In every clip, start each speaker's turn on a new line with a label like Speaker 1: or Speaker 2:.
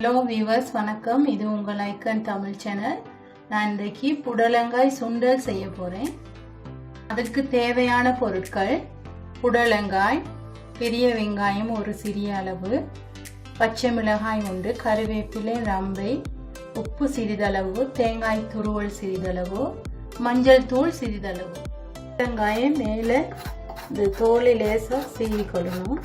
Speaker 1: Hello viewers, வணக்கம். இது உங்கள் ஐக்கன் தமிழ் சேனல். நான் இன்றைக்கு புடலங்காய் சுண்டல் செய்ய போறேன். அதற்கு தேவையான பொருட்கள்: புடலங்காய், பெரிய வெங்காயம் ஒரு சிறிய அளவு, பச்சை மிளகாய் ஒன்று, கறிவேப்பிலை, ரம்பை, உப்பு சிறிதளவு, தேங்காய் துருவல் சிறிதளவு, மஞ்சள் தூள் சிறிதளவு. வெங்காயை மேலே இந்த தோலை லேசா சீவி கொள்ளணும்.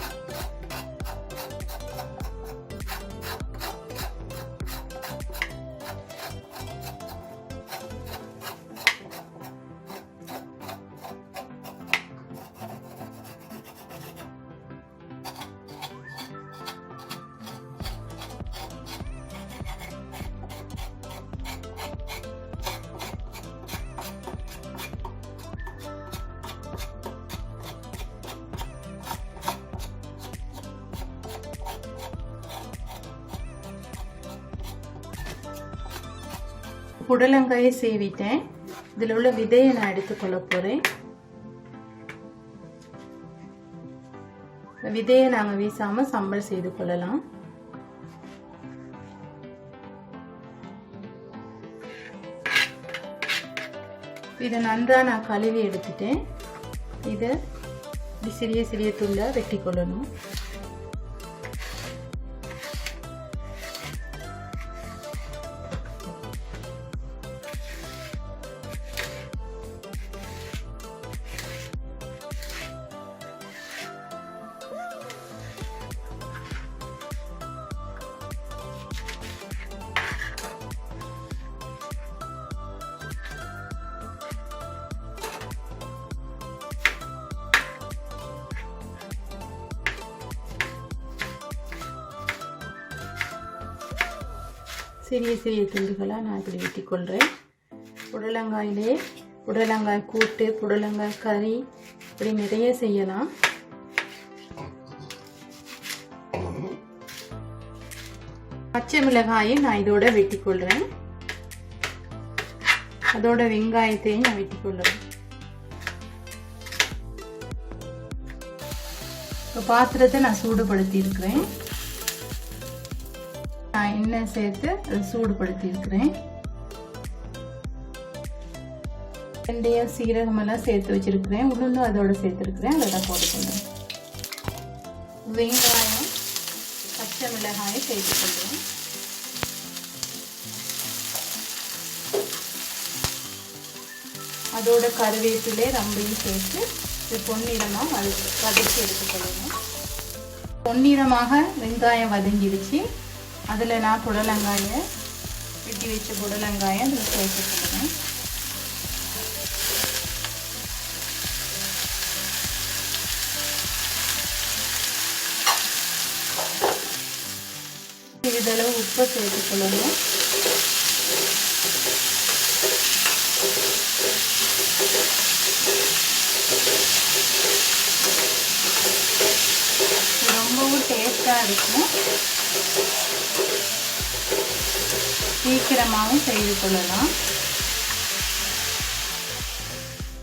Speaker 1: புடலங்காயை சேவிட்டேன். இதில் உள்ள விதையை நான் எடுத்துக்கொள்ள போறேன். விதையை நாங்க வீசாம சம்பல் செய்து கொள்ளலாம். இதை நன்றா நான் கழுவி எடுத்துட்டேன். இதை சிறிய சிறிய துண்டா வெட்டி கொள்ளணும். சிறிய சிறிய துண்டுகளாக நான் இப்படி வெட்டி கொள்கிறேன். புடலங்காயிலே புடலங்காய் கூட்டு, புடலங்காய் கறி இப்படி நிறைய செய்யலாம். பச்சை மிளகாயை நான் இதோட வெட்டி கொள்கிறேன். அதோட வெங்காயத்தையும் நான் வெட்டி கொள்கிறேன். பாத்திரத்தை நான் சூடுபடுத்தி இருக்கிறேன். நான் எண்ணெய் சேர்த்து அதை சூடுபடுத்தி இருக்கிறேன். வெந்தயம், சீரகம் எல்லாம் சேர்த்து வச்சிருக்கிறேன். உளுந்தும் அதோட சேர்த்துருக்கிறேன். அதை போட்டுக்கொள்றேன். வெங்காயம், பச்சை மிளகாயை சேர்த்துக்கொள்றேன். அதோட கறிவேப்பிலை, ரம்பையும் சேர்த்து இது பொன்னிறமாக வதக்கி எடுத்துக்கொள்ளணும். பொன்னிறமாக வெங்காயம் வதங்கிடுச்சு. அதில் நான் புடலங்காயை வெட்டி வச்ச புடலங்காயை அதில் சேர்த்துக்கிறேன். சிறிதளவு உப்பு சேர்த்துக்கொள்ளணும். ரொம்பவும் டேஸ்டாக இருக்கும். சீக்கிரமாகவும் செய்து கொள்ளலாம்.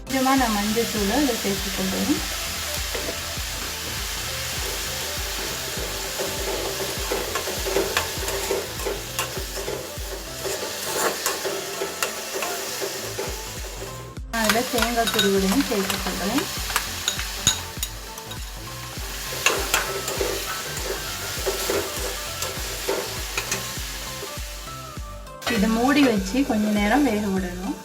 Speaker 1: கொஞ்சமாக நான் மஞ்சள் தூளை இதை சேர்த்துக்கொள்கிறேன். அதில் தேங்காய் துருவலையும் சேர்த்துக்கொள்கிறேன். இதை மூடி வச்சு கொஞ்ச நேரம் வேக விடணும்.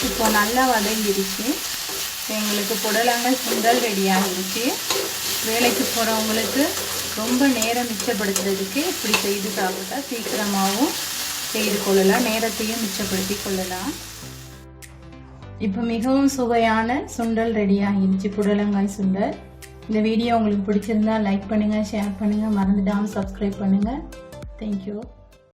Speaker 1: இப்போ நல்லா வதங்கிடுச்சு. எங்களுக்கு புடலங்காய் சுண்டல் ரெடி ஆகிடுச்சு. வேலைக்கு போகிறவங்களுக்கு ரொம்ப நேரம் மிச்சப்படுத்துறதுக்கு இப்படி செய்து சாப்பிட்டா சீக்கிரமாகவும் செய்து கொள்ளலாம், நேரத்தையும் மிச்சப்படுத்தி கொள்ளலாம். இப்போ மிகவும் சுவையான சுண்டல் ரெடி ஆகிடுச்சு, புடலங்காய் சுண்டல். இந்த வீடியோ உங்களுக்கு பிடிச்சிருந்தா லைக் பண்ணுங்க, ஷேர் பண்ணுங்க, மறந்துடாம சப்ஸ்கிரைப் பண்ணுங்க. தேங்க்யூ.